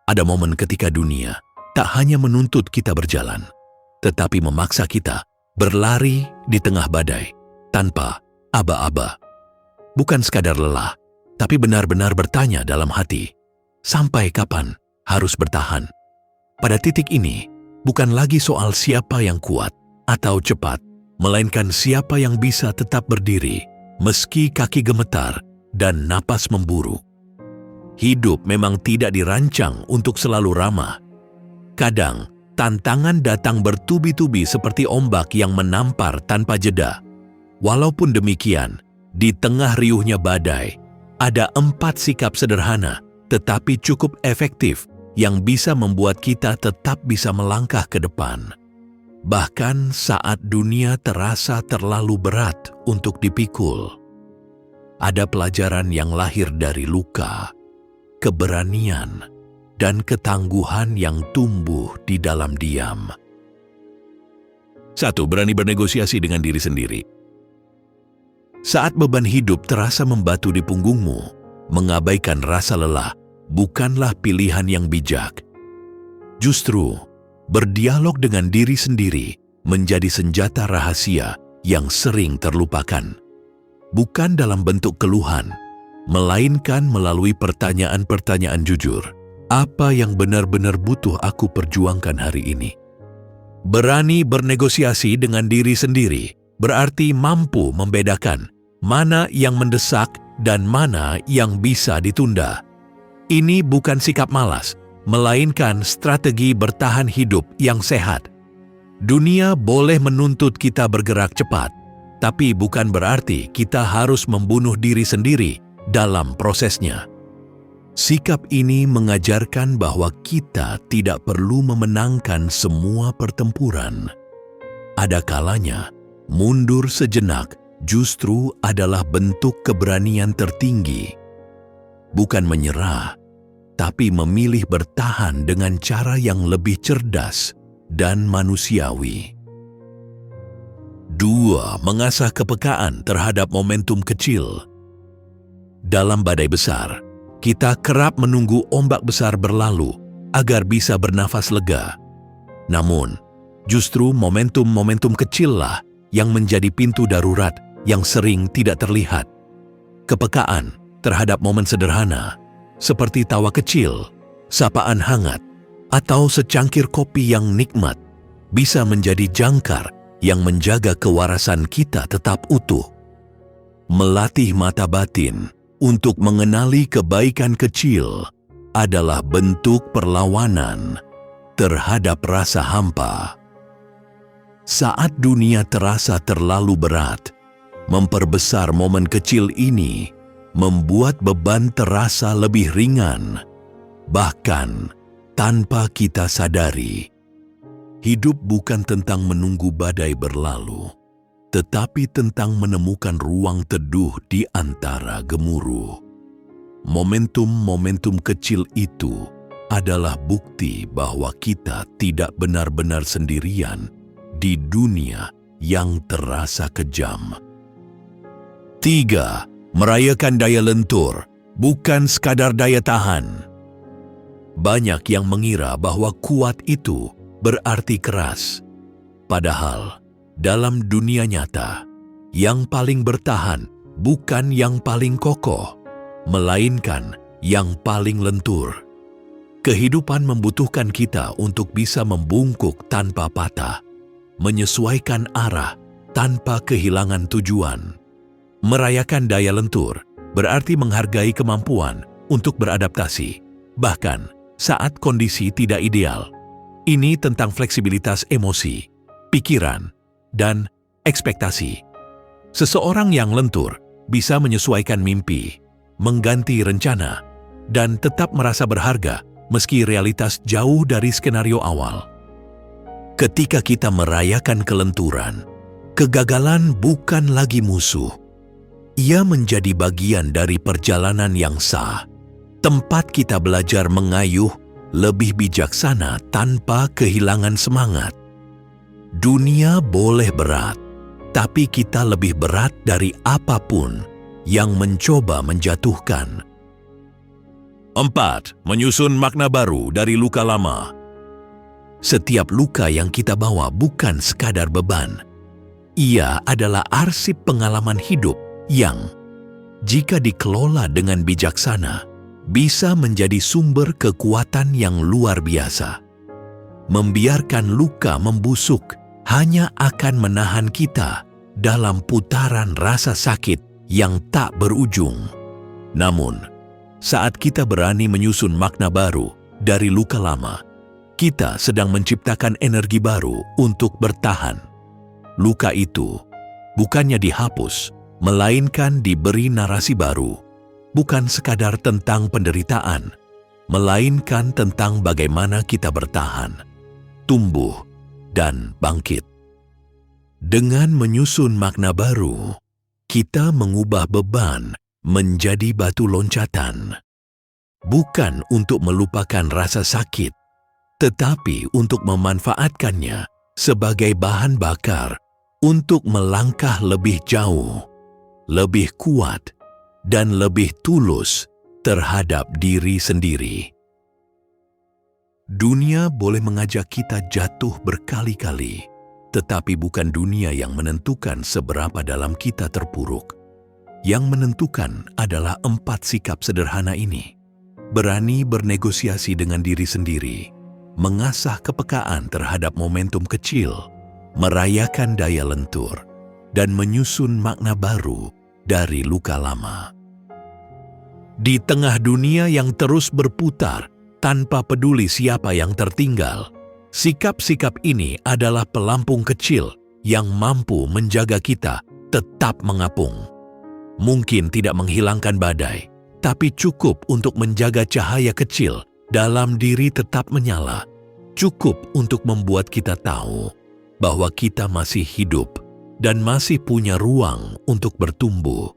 Ada momen ketika dunia tak hanya menuntut kita berjalan, tetapi memaksa kita berlari di tengah badai tanpa aba-aba. Bukan sekadar lelah, tapi benar-benar bertanya dalam hati, sampai kapan harus bertahan? Pada titik ini, bukan lagi soal siapa yang kuat atau cepat, melainkan siapa yang bisa tetap berdiri meski kaki gemetar dan napas memburu. Hidup memang tidak dirancang untuk selalu ramah. Kadang, tantangan datang bertubi-tubi seperti ombak yang menampar tanpa jeda. Walaupun demikian, di tengah riuhnya badai, ada 4 sikap sederhana tetapi cukup efektif yang bisa membuat kita tetap bisa melangkah ke depan. Bahkan saat dunia terasa terlalu berat untuk dipikul. Ada pelajaran yang lahir dari luka, keberanian, dan ketangguhan yang tumbuh di dalam diam. 1. Berani bernegosiasi dengan diri sendiri. Saat beban hidup terasa membatu di punggungmu, mengabaikan rasa lelah bukanlah pilihan yang bijak. Justru, berdialog dengan diri sendiri menjadi senjata rahasia yang sering terlupakan. Bukan dalam bentuk keluhan, melainkan melalui pertanyaan-pertanyaan jujur. Apa yang benar-benar butuh aku perjuangkan hari ini? Berani bernegosiasi dengan diri sendiri berarti mampu membedakan mana yang mendesak dan mana yang bisa ditunda. Ini bukan sikap malas, melainkan strategi bertahan hidup yang sehat. Dunia boleh menuntut kita bergerak cepat, tapi bukan berarti kita harus membunuh diri sendiri dalam prosesnya. Sikap ini mengajarkan bahwa kita tidak perlu memenangkan semua pertempuran. Ada kalanya, mundur sejenak justru adalah bentuk keberanian tertinggi. Bukan menyerah, tapi memilih bertahan dengan cara yang lebih cerdas dan manusiawi. 2. Mengasah kepekaan terhadap momentum kecil. Dalam badai besar, kita kerap menunggu ombak besar berlalu agar bisa bernafas lega. Namun, justru momentum-momentum kecillah yang menjadi pintu darurat yang sering tidak terlihat. Kepekaan terhadap momen sederhana, seperti tawa kecil, sapaan hangat, atau secangkir kopi yang nikmat, bisa menjadi jangkar yang menjaga kewarasan kita tetap utuh. Melatih mata batin untuk mengenali kebaikan kecil adalah bentuk perlawanan terhadap rasa hampa. Saat dunia terasa terlalu berat, memperbesar momen kecil ini membuat beban terasa lebih ringan, bahkan tanpa kita sadari. Hidup bukan tentang menunggu badai berlalu, tetapi tentang menemukan ruang teduh di antara gemuruh. Momentum-momentum kecil itu adalah bukti bahwa kita tidak benar-benar sendirian di dunia yang terasa kejam. 3. Merayakan daya lentur, bukan sekadar daya tahan. Banyak yang mengira bahwa kuat itu berarti keras. Padahal, dalam dunia nyata, yang paling bertahan bukan yang paling kokoh, melainkan yang paling lentur. Kehidupan membutuhkan kita untuk bisa membungkuk tanpa patah, menyesuaikan arah tanpa kehilangan tujuan. Merayakan daya lentur berarti menghargai kemampuan untuk beradaptasi, bahkan saat kondisi tidak ideal. Ini tentang fleksibilitas emosi, pikiran, dan ekspektasi. Seseorang yang lentur bisa menyesuaikan mimpi, mengganti rencana, dan tetap merasa berharga meski realitas jauh dari skenario awal. Ketika kita merayakan kelenturan, kegagalan bukan lagi musuh. Ia menjadi bagian dari perjalanan yang sah, tempat kita belajar mengayuh lebih bijaksana tanpa kehilangan semangat. Dunia boleh berat, tapi kita lebih berat dari apapun yang mencoba menjatuhkan. 4. Menyusun makna baru dari luka lama. Setiap luka yang kita bawa bukan sekadar beban. Ia adalah arsip pengalaman hidup yang, jika dikelola dengan bijaksana, bisa menjadi sumber kekuatan yang luar biasa. Membiarkan luka membusuk hanya akan menahan kita dalam putaran rasa sakit yang tak berujung. Namun, saat kita berani menyusun makna baru dari luka lama, kita sedang menciptakan energi baru untuk bertahan. Luka itu bukannya dihapus, melainkan diberi narasi baru, bukan sekadar tentang penderitaan, melainkan tentang bagaimana kita bertahan, tumbuh, dan bangkit. Dengan menyusun makna baru, kita mengubah beban menjadi batu loncatan. Bukan untuk melupakan rasa sakit, tetapi untuk memanfaatkannya sebagai bahan bakar untuk melangkah lebih jauh, lebih kuat, dan lebih tulus terhadap diri sendiri. Dunia boleh mengajak kita jatuh berkali-kali, tetapi bukan dunia yang menentukan seberapa dalam kita terpuruk. Yang menentukan adalah 4 sikap sederhana ini. Berani bernegosiasi dengan diri sendiri, mengasah kepekaan terhadap momentum kecil, merayakan daya lentur, dan menyusun makna baru dari luka lama. Di tengah dunia yang terus berputar tanpa peduli siapa yang tertinggal, sikap-sikap ini adalah pelampung kecil yang mampu menjaga kita tetap mengapung. Mungkin tidak menghilangkan badai, tapi cukup untuk menjaga cahaya kecil dalam diri tetap menyala. Cukup untuk membuat kita tahu bahwa kita masih hidup dan masih punya ruang untuk bertumbuh.